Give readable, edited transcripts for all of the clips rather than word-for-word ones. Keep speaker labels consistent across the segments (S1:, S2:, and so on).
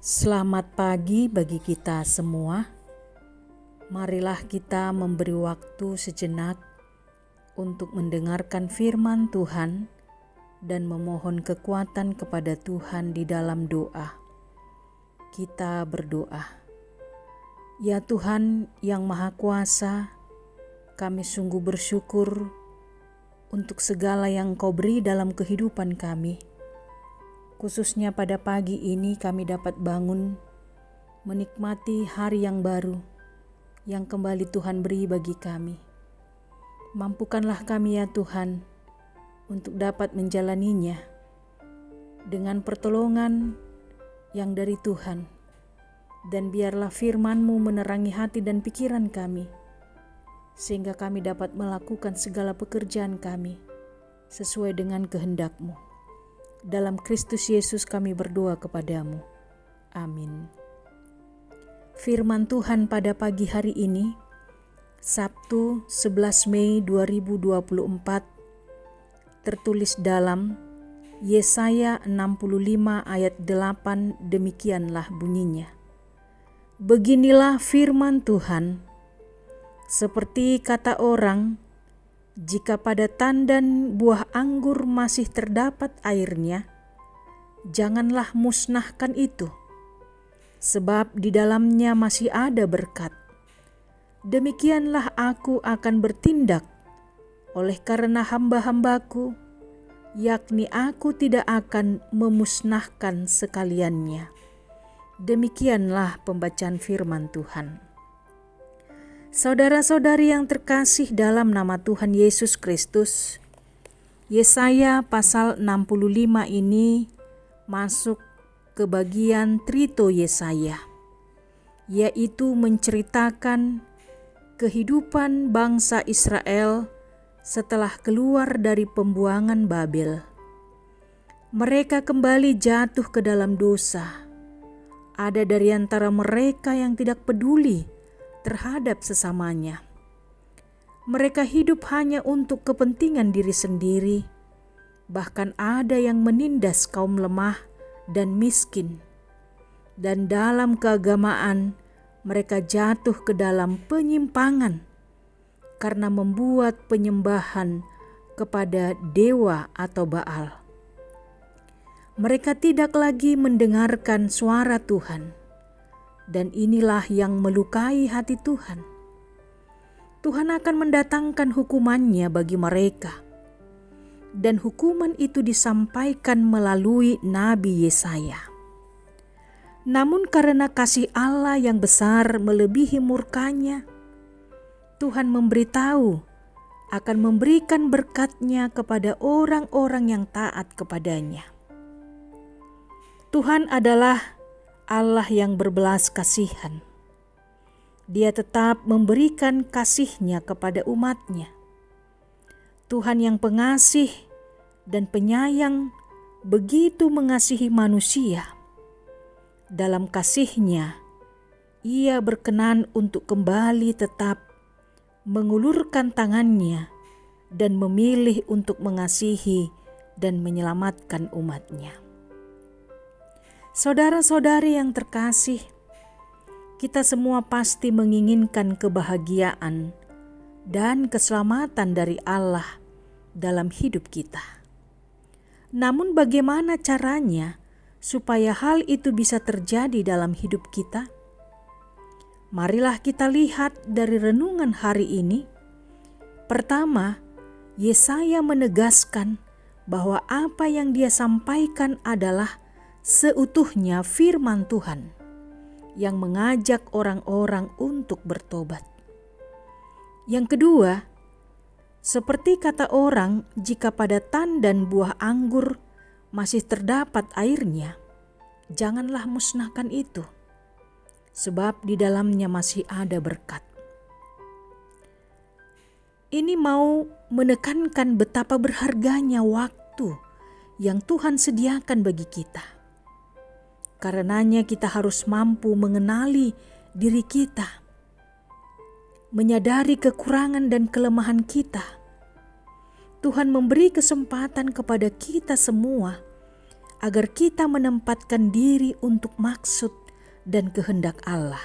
S1: Selamat pagi bagi kita semua. Marilah kita memberi waktu sejenak untuk mendengarkan firman Tuhan dan memohon kekuatan kepada Tuhan di dalam doa. Kita berdoa. Ya Tuhan yang Maha Kuasa, kami sungguh bersyukur untuk segala yang Kau beri dalam kehidupan kami. Khususnya pada pagi ini kami dapat bangun, menikmati hari yang baru yang kembali Tuhan beri bagi kami. Mampukanlah kami ya Tuhan untuk dapat menjalaninya dengan pertolongan yang dari Tuhan. Dan biarlah firman-Mu menerangi hati dan pikiran kami, sehingga kami dapat melakukan segala pekerjaan kami sesuai dengan kehendak-Mu. Dalam Kristus Yesus kami berdoa kepadamu. Amin. Firman Tuhan pada pagi hari ini, Sabtu 11 Mei 2024, tertulis dalam Yesaya 65 ayat 8, demikianlah bunyinya. Beginilah firman Tuhan, seperti kata orang, jika pada tandan buah anggur masih terdapat airnya, janganlah musnahkan itu, sebab di dalamnya masih ada berkat. Demikianlah aku akan bertindak oleh karena hamba-hambaku, yakni aku tidak akan memusnahkan sekaliannya. Demikianlah pembacaan firman Tuhan. Saudara-saudari yang terkasih dalam nama Tuhan Yesus Kristus, Yesaya pasal 65 ini masuk ke bagian Trito Yesaya, yaitu menceritakan kehidupan bangsa Israel setelah keluar dari pembuangan Babel. Mereka kembali jatuh ke dalam dosa. Ada dari antara mereka yang tidak peduli terhadap sesamanya. Mereka hidup hanya untuk kepentingan diri sendiri. Bahkan ada yang menindas kaum lemah dan miskin. Dan dalam keagamaan, mereka jatuh ke dalam penyimpangan karena membuat penyembahan kepada dewa atau Baal. Mereka tidak lagi mendengarkan suara Tuhan. Dan inilah yang melukai hati Tuhan. Tuhan akan mendatangkan hukumannya bagi mereka. Dan hukuman itu disampaikan melalui Nabi Yesaya. Namun karena kasih Allah yang besar melebihi murkanya, Tuhan memberitahu akan memberikan berkat-Nya kepada orang-orang yang taat kepadanya. Tuhan adalah Allah yang berbelas kasihan. Dia tetap memberikan kasih-Nya kepada umat-Nya. Tuhan yang pengasih dan penyayang begitu mengasihi manusia. Dalam kasih-Nya, Ia berkenan untuk kembali tetap mengulurkan tangan-Nya dan memilih untuk mengasihi dan menyelamatkan umat-Nya. Saudara-saudari yang terkasih, kita semua pasti menginginkan kebahagiaan dan keselamatan dari Allah dalam hidup kita. Namun bagaimana caranya supaya hal itu bisa terjadi dalam hidup kita? Marilah kita lihat dari renungan hari ini. Pertama, Yesaya menegaskan bahwa apa yang dia sampaikan adalah seutuhnya firman Tuhan yang mengajak orang-orang untuk bertobat. Yang kedua, seperti kata orang, jika pada tandan buah anggur masih terdapat airnya, janganlah musnahkan itu, sebab di dalamnya masih ada berkat. Ini mau menekankan betapa berharganya waktu yang Tuhan sediakan bagi kita. Karenanya kita harus mampu mengenali diri kita, menyadari kekurangan dan kelemahan kita. Tuhan memberi kesempatan kepada kita semua agar kita menempatkan diri untuk maksud dan kehendak Allah,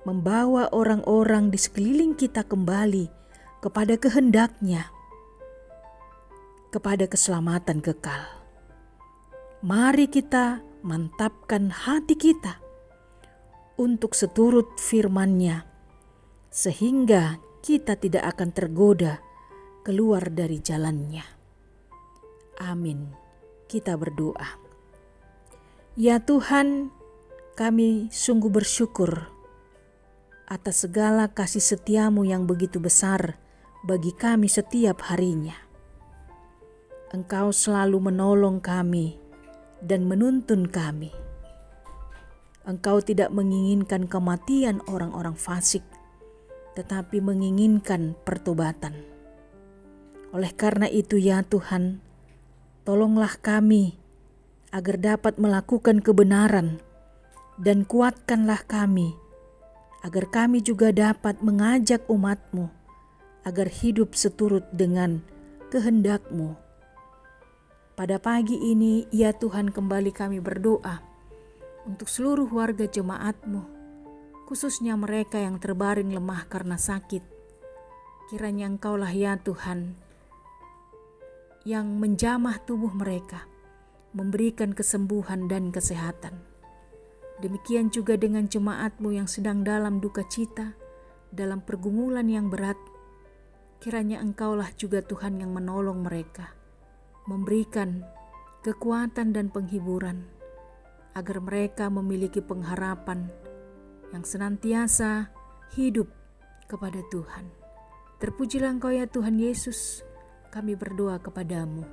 S1: membawa orang-orang di sekeliling kita kembali kepada kehendak-Nya, kepada keselamatan kekal. Mari kita mantapkan hati kita untuk seturut firman-Nya, sehingga kita tidak akan tergoda keluar dari jalan-Nya. Amin. Kita berdoa. Ya Tuhan, kami sungguh bersyukur atas segala kasih setia-Mu yang begitu besar bagi kami setiap harinya. Engkau selalu menolong kami dan menuntun kami. Engkau tidak menginginkan kematian orang-orang fasik, tetapi menginginkan pertobatan. Oleh karena itu ya Tuhan, tolonglah kami agar dapat melakukan kebenaran, dan kuatkanlah kami agar kami juga dapat mengajak umat-Mu agar hidup seturut dengan kehendak-Mu. Pada pagi ini ya Tuhan, kembali kami berdoa untuk seluruh warga jemaat-Mu, khususnya mereka yang terbaring lemah karena sakit. Kiranya Engkaulah ya Tuhan yang menjamah tubuh mereka, memberikan kesembuhan dan kesehatan. Demikian juga dengan jemaat-Mu yang sedang dalam duka cita, dalam pergumulan yang berat. Kiranya Engkaulah juga Tuhan yang menolong mereka, memberikan kekuatan dan penghiburan, agar mereka memiliki pengharapan yang senantiasa hidup kepada Tuhan. Terpujilah Engkau ya Tuhan Yesus, kami berdoa kepadamu.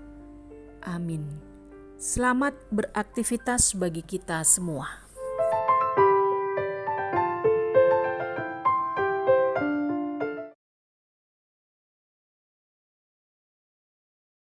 S1: Amin. Selamat beraktivitas bagi kita semua.